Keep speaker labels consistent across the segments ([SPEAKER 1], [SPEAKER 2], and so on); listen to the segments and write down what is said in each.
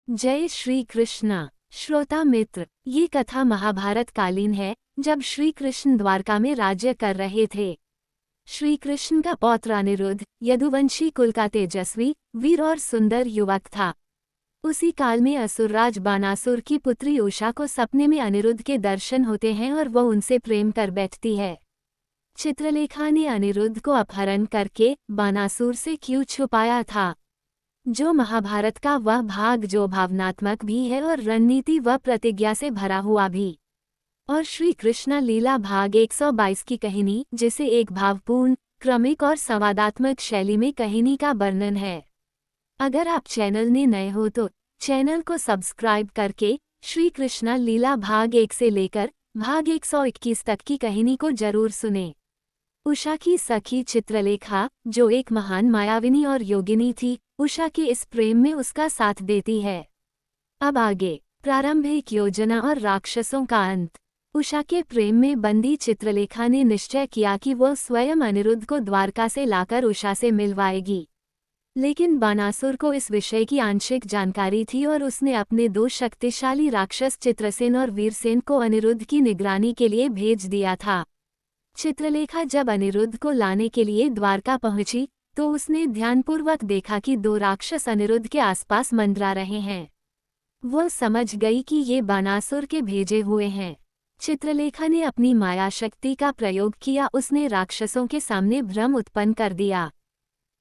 [SPEAKER 1] जय श्री कृष्णा। श्रोता मित्र, ये कथा महाभारत कालीन है, जब श्री कृष्ण द्वारका में राज्य कर रहे थे। श्री कृष्ण का पौत्र अनिरुद्ध यदुवंशी कुल का तेजस्वी, वीर और सुंदर युवक था। उसी काल में असुरराज बानासुर की पुत्री उषा को सपने में अनिरुद्ध के दर्शन होते हैं और वो उनसे प्रेम कर बैठती है। चित्रलेखा ने अनिरुद्ध को अपहरण करके बानासुर से क्यों छुपाया था? जो महाभारत का वह भाग जो भावनात्मक भी है और रणनीति व प्रतिज्ञा से भरा हुआ भी। और श्री कृष्णा लीला भाग 122 की कहानी, जिसे एक भावपूर्ण, क्रमिक और संवादात्मक शैली में कहानी का वर्णन है। अगर आप चैनल में नए हो तो चैनल को सब्सक्राइब करके श्री कृष्णा लीला भाग 1 से लेकर भाग 121 तक की कहानी को जरूर सुने। उषा की सखी चित्रलेखा, जो एक महान मायाविनी और योगिनी थी, उषा के इस प्रेम में उसका साथ देती है। अब आगे प्रारंभिक योजना और राक्षसों का अंत। उषा के प्रेम में बंदी चित्रलेखा ने निश्चय किया कि वह स्वयं अनिरुद्ध को द्वारका से लाकर उषा से मिलवाएगी। लेकिन बानासुर को इस विषय की आंशिक जानकारी थी और उसने अपने दो शक्तिशाली राक्षस चित्रसेन और वीरसेन को अनिरुद्ध की निगरानी के लिए भेज दिया था। चित्रलेखा जब अनिरुद्ध को लाने के लिए द्वारका पहुंची तो उसने ध्यानपूर्वक देखा कि दो राक्षस अनिरुद्ध के आसपास मंडरा रहे हैं। वो समझ गई कि ये बानासुर के भेजे हुए हैं। चित्रलेखा ने अपनी माया शक्ति का प्रयोग किया। उसने राक्षसों के सामने भ्रम उत्पन्न कर दिया।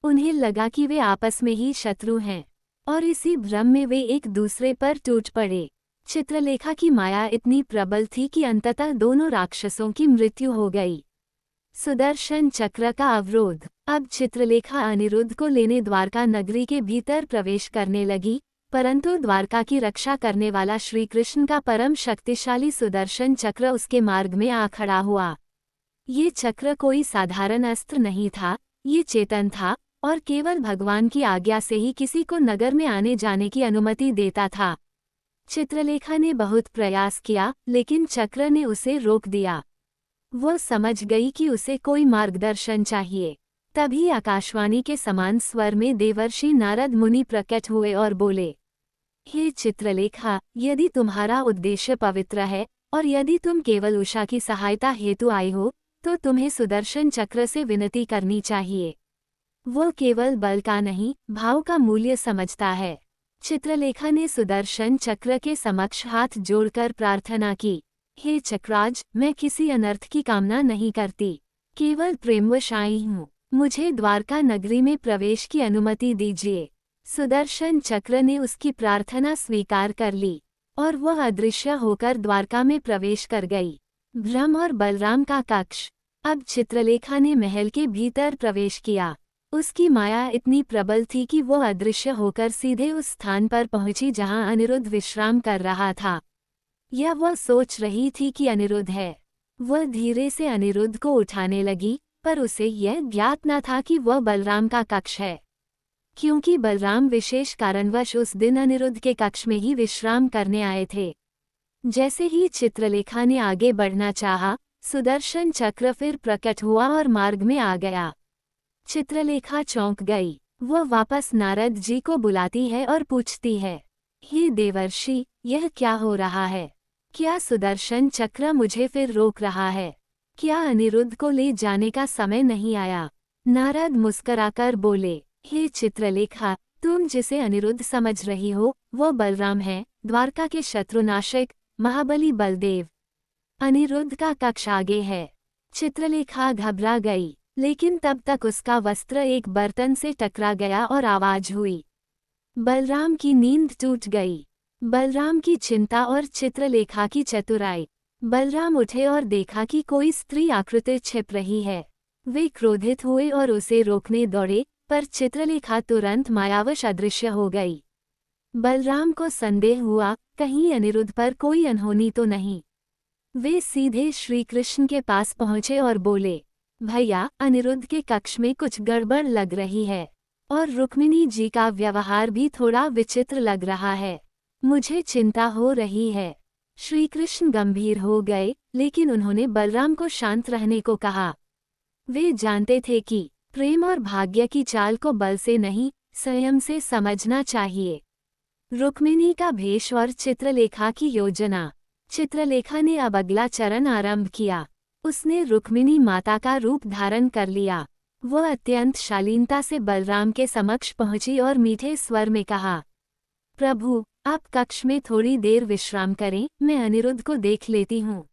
[SPEAKER 1] उन्हें लगा कि वे आपस में ही शत्रु हैं और इसी भ्रम में वे एक दूसरे पर टूट पड़े। चित्रलेखा की माया इतनी प्रबल थी कि अंततः दोनों राक्षसों की मृत्यु हो गई। सुदर्शन चक्र का अवरोध। अब चित्रलेखा अनिरुद्ध को लेने द्वारका नगरी के भीतर प्रवेश करने लगी, परंतु द्वारका की रक्षा करने वाला श्री कृष्ण का परम शक्तिशाली सुदर्शन चक्र उसके मार्ग में आ खड़ा हुआ। ये चक्र कोई साधारण अस्त्र नहीं था, ये चेतन था और केवल भगवान की आज्ञा से ही किसी को नगर में आने जाने की अनुमति देता था। चित्रलेखा ने बहुत प्रयास किया, लेकिन चक्र ने उसे रोक दिया। वो समझ गई कि उसे कोई मार्गदर्शन चाहिए। तभी आकाशवाणी के समान स्वर में देवर्षि नारद मुनि प्रकट हुए और बोले, हे चित्रलेखा, यदि तुम्हारा उद्देश्य पवित्र है और यदि तुम केवल उषा की सहायता हेतु आई हो, तो तुम्हें सुदर्शन चक्र से विनती करनी चाहिए। वो केवल बल का नहीं, भाव का मूल्य समझता है। चित्रलेखा ने सुदर्शन चक्र के समक्ष हाथ जोड़कर प्रार्थना की, हे चक्राज, मैं किसी अनर्थ की कामना नहीं करती, केवल प्रेमवश आई हूँ। मुझे द्वारका नगरी में प्रवेश की अनुमति दीजिए। सुदर्शन चक्र ने उसकी प्रार्थना स्वीकार कर ली और वह अदृश्य होकर द्वारका में प्रवेश कर गई। ब्रह्म और बलराम का कक्ष। अब चित्रलेखा ने महल के भीतर प्रवेश किया। उसकी माया इतनी प्रबल थी कि वह अदृश्य होकर सीधे उस स्थान पर पहुंची जहां अनिरुद्ध विश्राम कर रहा था। यह वह सोच रही थी कि अनिरुद्ध है। वह धीरे से अनिरुद्ध को उठाने लगी, पर उसे यह ज्ञात न था कि वह बलराम का कक्ष है, क्योंकि बलराम विशेष कारणवश उस दिन अनिरुद्ध के कक्ष में ही विश्राम करने आए थे। जैसे ही चित्रलेखा ने आगे बढ़ना चाहा, सुदर्शन चक्र फिर प्रकट हुआ और मार्ग में आ गया। चित्रलेखा चौंक गई। वह वापस नारद जी को बुलाती है और पूछती है, हे देवर्षि, यह क्या हो रहा है? क्या सुदर्शन चक्र मुझे फिर रोक रहा है? क्या अनिरुद्ध को ले जाने का समय नहीं आया? नारद मुस्कराकर बोले, हे चित्रलेखा, तुम जिसे अनिरुद्ध समझ रही हो वो बलराम है, द्वारका के शत्रुनाशक महाबली बलदेव। अनिरुद्ध का कक्ष आगे है। चित्रलेखा घबरा गई, लेकिन तब तक उसका वस्त्र एक बर्तन से टकरा गया और आवाज हुई। बलराम की नींद टूट गई। बलराम की चिंता और चित्रलेखा की चतुराई। बलराम उठे और देखा कि कोई स्त्री आकृति छिप रही है। वे क्रोधित हुए और उसे रोकने दौड़े, पर चित्रलेखा तुरंत मायावश अदृश्य हो गई। बलराम को संदेह हुआ, कहीं अनिरुद्ध पर कोई अनहोनी तो नहीं। वे सीधे श्री कृष्ण के पास पहुंचे और बोले, भैया, अनिरुद्ध के कक्ष में कुछ गड़बड़ लग रही है और रुक्मिणी जी का व्यवहार भी थोड़ा विचित्र लग रहा है। मुझे चिंता हो रही है। श्री कृष्ण गंभीर हो गए, लेकिन उन्होंने बलराम को शांत रहने को कहा। वे जानते थे कि प्रेम और भाग्य की चाल को बल से नहीं, संयम से समझना चाहिए। रुक्मिणी का भेष और चित्रलेखा की योजना। चित्रलेखा ने अब अगला चरण आरंभ किया। उसने रुक्मिणी माता का रूप धारण कर लिया। वह अत्यंत शालीनता से बलराम के समक्ष पहुंची और मीठे स्वर में कहा, प्रभु, आप कक्ष में थोड़ी देर विश्राम करें, मैं अनिरुद्ध को देख लेती हूँ।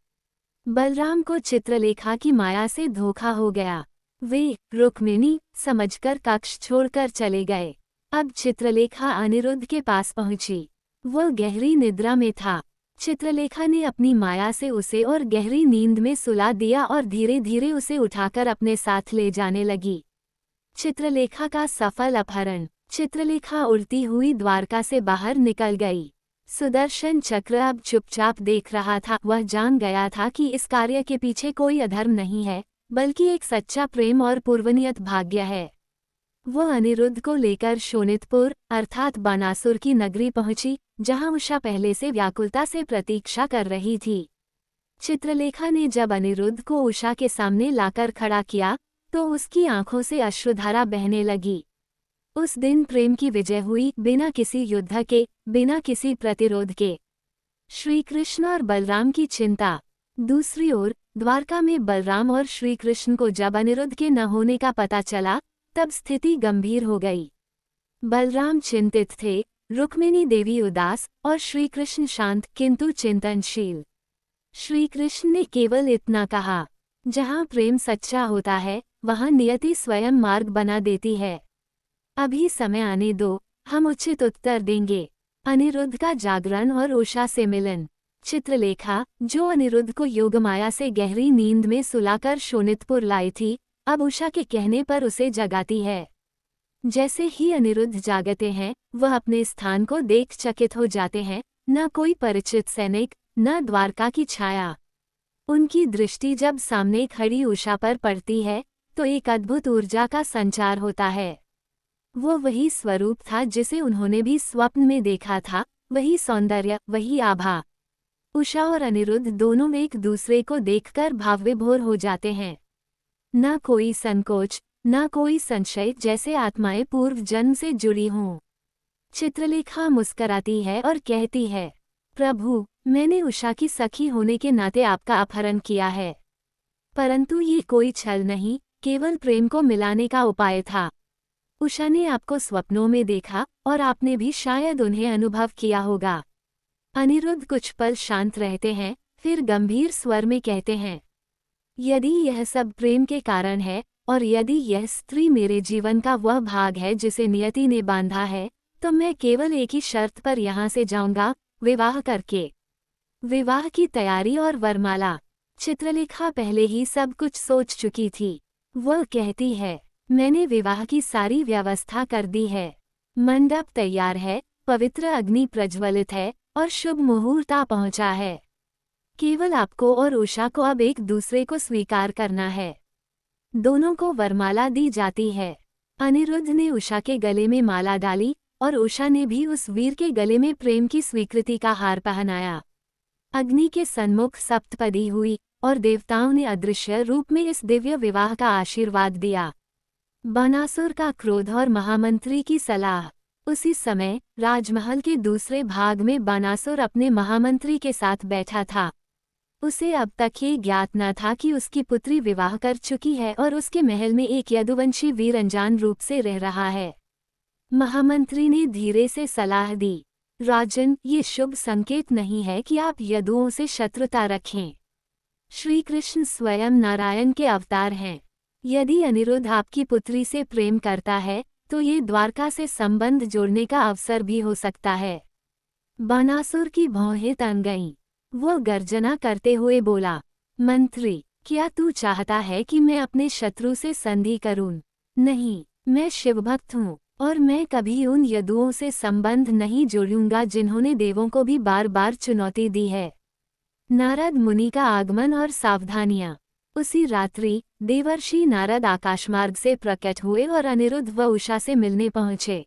[SPEAKER 1] बलराम को चित्रलेखा की माया से धोखा हो गया। वे रुक्मिणी समझकर कक्ष छोड़कर चले गए। अब चित्रलेखा अनिरुद्ध के पास पहुंची। वह गहरी निद्रा में था। चित्रलेखा ने अपनी माया से उसे और गहरी नींद में सुला दिया और धीरे धीरे उसे उठाकर अपने साथ ले जाने लगी। चित्रलेखा का सफल अपहरण। चित्रलेखा उड़ती हुई द्वारका से बाहर निकल गई। सुदर्शन चक्र अब चुपचाप देख रहा था। वह जान गया था कि इस कार्य के पीछे कोई अधर्म नहीं है, बल्कि एक सच्चा प्रेम और पूर्वनियत भाग्य है। वह अनिरुद्ध को लेकर शोणितपुर अर्थात बानासुर की नगरी पहुंची, जहां उषा पहले से व्याकुलता से प्रतीक्षा कर रही थी। चित्रलेखा ने जब अनिरुद्ध को उषा के सामने लाकर खड़ा किया तो उसकी आंखों से अश्रुधारा बहने लगी। उस दिन प्रेम की विजय हुई, बिना किसी युद्ध के, बिना किसी प्रतिरोध के। श्री कृष्ण और बलराम की चिंता। दूसरी ओर द्वारका में बलराम और श्री कृष्ण को जब अनिरुद्ध के न होने का पता चला तब स्थिति गंभीर हो गई। बलराम चिंतित थे, रुक्मिणी देवी उदास और श्री कृष्ण शांत किंतु चिंतनशील। श्री कृष्ण ने केवल इतना कहा, जहाँ प्रेम सच्चा होता है वहाँ नियति स्वयं मार्ग बना देती है। अभी समय आने दो, हम उचित उत्तर देंगे। अनिरुद्ध का जागरण और उषा से मिलन। चित्रलेखा, जो अनिरुद्ध को योगमाया से गहरी नींद में सुलाकर शोणितपुर लाई थी, अब उषा के कहने पर उसे जगाती है। जैसे ही अनिरुद्ध जागते हैं, वह अपने स्थान को देख चकित हो जाते हैं। न कोई परिचित सैनिक, न द्वारका की छाया। उनकी दृष्टि जब सामने खड़ी उषा पर पड़ती है तो एक अद्भुत ऊर्जा का संचार होता है। वो वही स्वरूप था जिसे उन्होंने भी स्वप्न में देखा था, वही सौंदर्य, वही आभा। उषा और अनिरुद्ध दोनों एक दूसरे को देखकर भावविभोर हो जाते हैं। न कोई संकोच, न कोई संशय, जैसे आत्माएं पूर्व जन्म से जुड़ी हों। चित्रलेखा मुस्कराती है और कहती है, प्रभु, मैंने उषा की सखी होने के नाते आपका अपहरण किया है, परंतु ये कोई छल नहीं, केवल प्रेम को मिलाने का उपाय था। उषा ने आपको स्वप्नों में देखा और आपने भी शायद उन्हें अनुभव किया होगा। अनिरुद्ध कुछ पल शांत रहते हैं, फिर गंभीर स्वर में कहते हैं, यदि यह सब प्रेम के कारण है और यदि यह स्त्री मेरे जीवन का वह भाग है जिसे नियति ने बांधा है, तो मैं केवल एक ही शर्त पर यहाँ से जाऊंगा, विवाह करके। विवाह की तैयारी और वरमाला। चित्रलेखा पहले ही सब कुछ सोच चुकी थी। वह कहती है, मैंने विवाह की सारी व्यवस्था कर दी है। मंडप तैयार है, पवित्र अग्नि प्रज्वलित है और शुभ मुहूर्त आ पहुंचा है। केवल आपको और उषा को अब एक दूसरे को स्वीकार करना है। दोनों को वरमाला दी जाती है। अनिरुद्ध ने उषा के गले में माला डाली और उषा ने भी उस वीर के गले में प्रेम की स्वीकृति का हार पहनाया। अग्नि के सन्मुख सप्तपदी हुई और देवताओं ने अदृश्य रूप में इस दिव्य विवाह का आशीर्वाद दिया। बानासुर का क्रोध और महामंत्री की सलाह। उसी समय राजमहल के दूसरे भाग में बानासुर अपने महामंत्री के साथ बैठा था। उसे अब तक ये ज्ञात न था कि उसकी पुत्री विवाह कर चुकी है और उसके महल में एक यदुवंशी वीर अनजान रूप से रह रहा है। महामंत्री ने धीरे से सलाह दी, राजन, ये शुभ संकेत नहीं है कि आप यदुओं से शत्रुता रखें। श्री कृष्ण स्वयं नारायण के अवतार हैं। यदि अनिरुद्ध आपकी पुत्री से प्रेम करता है तो ये द्वारका से संबंध जोड़ने का अवसर भी हो सकता है। बानासुर की भौहें तन गईं। वो गर्जना करते हुए बोला, मंत्री, क्या तू चाहता है कि मैं अपने शत्रु से संधि करूं? नहीं, मैं शिवभक्त हूँ और मैं कभी उन यदुओं से संबंध नहीं जोड़ूंगा जिन्होंने देवों को भी बार बार चुनौती दी है। नारद मुनि का आगमन और सावधानियां। उसी रात्रि देवर्षि नारद आकाशमार्ग से प्रकट हुए और अनिरुद्ध व उषा से मिलने पहुंचे।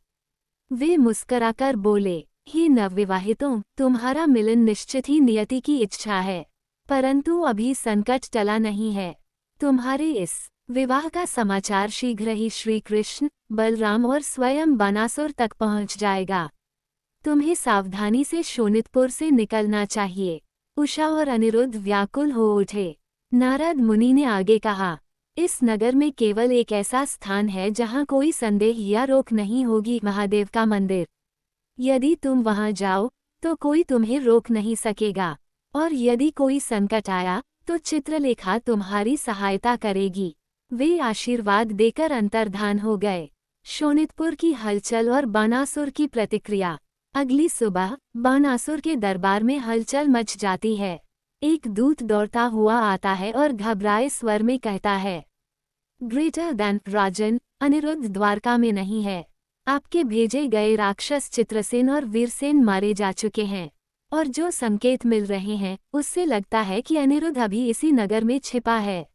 [SPEAKER 1] वे मुस्कराकर बोले, हे नवविवाहितों, तुम्हारा मिलन निश्चित ही नियति की इच्छा है, परंतु अभी संकट टला नहीं है। तुम्हारे इस विवाह का समाचार शीघ्र ही श्री कृष्ण, बलराम और स्वयं बानासुर तक पहुंच जाएगा। तुम्हें सावधानी से शोणितपुर से निकलना चाहिए। उषा और अनिरुद्ध व्याकुल हो उठे। नारद मुनि ने आगे कहा, इस नगर में केवल एक ऐसा स्थान है जहाँ कोई संदेह या रोक नहीं होगी, महादेव का मंदिर। यदि तुम वहाँ जाओ तो कोई तुम्हें रोक नहीं सकेगा, और यदि कोई संकट आया तो चित्रलेखा तुम्हारी सहायता करेगी। वे आशीर्वाद देकर अंतर्धान हो गए। शोणितपुर की हलचल और बानासुर की प्रतिक्रिया। अगली सुबह बानासुर के दरबार में हलचल मच जाती है। एक दूत दौड़ता हुआ आता है और घबराए स्वर में कहता है, ग्रेटर दैन राजन, अनिरुद्ध द्वारका में नहीं है। आपके भेजे गए राक्षस चित्रसेन और वीरसेन मारे जा चुके हैं, और जो संकेत मिल रहे हैं उससे लगता है कि अनिरुद्ध अभी इसी नगर में छिपा है।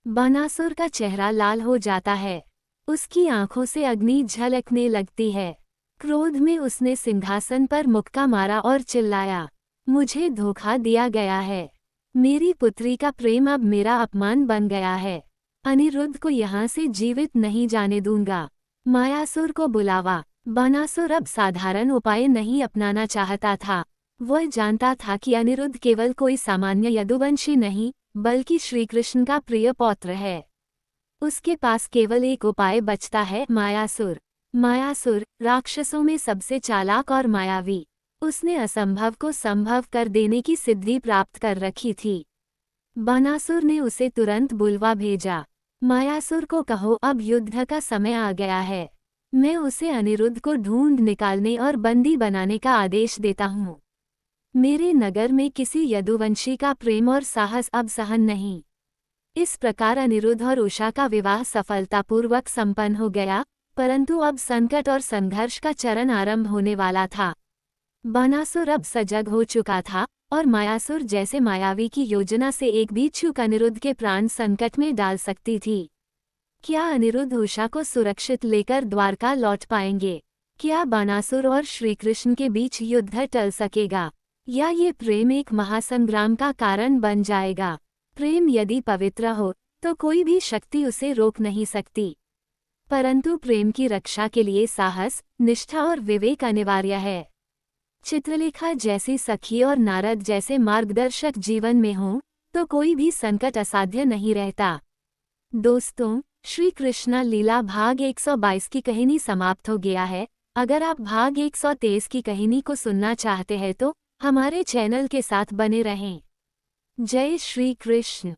[SPEAKER 1] बानासुर का चेहरा लाल हो जाता है। उसकी आंखों से अग्नि झलकने लगती है। क्रोध में उसने सिंहासन पर मुक्का मारा और चिल्लाया, मुझे धोखा दिया गया है। मेरी पुत्री का प्रेम अब मेरा अपमान बन गया है। अनिरुद्ध को यहाँ से जीवित नहीं जाने दूंगा। मायासुर को बुलावा। बानासुर अब साधारण उपाय नहीं अपनाना चाहता था। वह जानता था कि अनिरुद्ध केवल कोई सामान्य यदुवंशी नहीं, बल्कि श्रीकृष्ण का प्रिय पौत्र है। उसके पास केवल एक उपाय बचता है, मायासुर। मायासुर राक्षसों में सबसे चालाक और मायावी। उसने असंभव को संभव कर देने की सिद्धि प्राप्त कर रखी थी। बानासुर ने उसे तुरंत बुलवा भेजा। मायासुर को कहो, अब युद्ध का समय आ गया है। मैं उसे अनिरुद्ध को ढूंढ निकालने और बंदी बनाने का आदेश देता हूँ। मेरे नगर में किसी यदुवंशी का प्रेम और साहस अब सहन नहीं। इस प्रकार अनिरुद्ध और उषा का विवाह सफलतापूर्वक संपन्न हो गया, परंतु अब संकट और संघर्ष का चरण आरंभ होने वाला था। बानासुर अब सजग हो चुका था, और मायासुर जैसे मायावी की योजना से एक भी चूक अनिरुद्ध के प्राण संकट में डाल सकती थी। क्या अनिरुद्ध उषा को सुरक्षित लेकर द्वारका लौट पाएंगे? क्या बानासुर और श्रीकृष्ण के बीच युद्ध टल सकेगा, या ये प्रेम एक महासंग्राम का कारण बन जाएगा? प्रेम यदि पवित्र हो तो कोई भी शक्ति उसे रोक नहीं सकती, परंतु प्रेम की रक्षा के लिए साहस, निष्ठा और विवेक अनिवार्य है। चित्रलेखा जैसी सखी और नारद जैसे मार्गदर्शक जीवन में हों तो कोई भी संकट असाध्य नहीं रहता। दोस्तों, श्री कृष्णा लीला भाग 122 की कहानी समाप्त हो गया है। अगर आप भाग 123 की कहानी को सुनना चाहते हैं तो हमारे चैनल के साथ बने रहें। जय श्री कृष्ण।